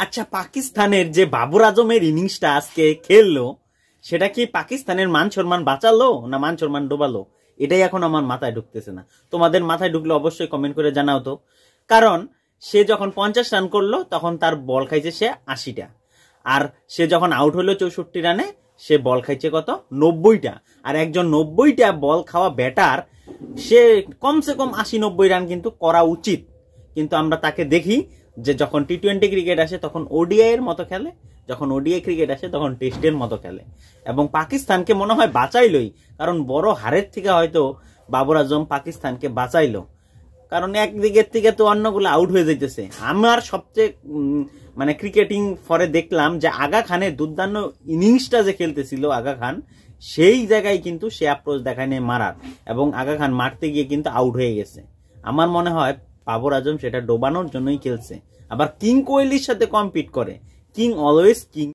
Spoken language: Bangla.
আচ্ছা, পাকিস্তানের যে বাবর আজমের ইনিংসটা আজকে খেললো, সেটা কি পাকিস্তানের মান সম্মান বাঁচালো না মান সম্মান ডোবালো? এটাই এখন আমার মাথায় ঢুকতেছে না। তোমাদের মাথায় ঢুকলে অবশ্যই কমেন্ট করে জানাও তো। কারণ সে যখন 50 রান করলো তখন তার বল খাইছে সে 80টা, আর সে যখন আউট হলো 64 রানে সে বল খাইছে কত 90টা। আর একজন 90টা বল খাওয়া ব্যাটার সে কমসে কম 80-90 রান কিন্তু করা উচিত। কিন্তু আমরা তাকে দেখি যে যখন টি-20 ক্রিকেট আসে তখন ওডিআই এর মতো খেলে, যখন ওডিআই ক্রিকেট আসে তখন টেস্টের মতো খেলে। এবং পাকিস্তানকে মনে হয় বাঁচাইলই, কারণ বড় হারের থেকে হয়তো বাবর আজম পাকিস্তানকে বাঁচাইলো। কারণ একদিকের থেকে তো অন্যগুলো আউট হয়ে যাইতেছে। আমার সবচেয়ে মানে ক্রিকেটিং ফরে দেখলাম যে আগা খানের দুর্দান্ত ইনিংসটা যে খেলতেছিল আগা খান, সেই জায়গায় কিন্তু সে অ্যাপ্রোচ দেখায় নেই মারার, এবং আগা খান মারতে গিয়ে কিন্তু আউট হয়ে গেছে। আমার মনে হয় বাবর আজম সেটা ডোবানোর জন্যই খেলছে। আবার কিং কোহলির সাথে কম্পিট করে, কিং অলওয়েজ কিং।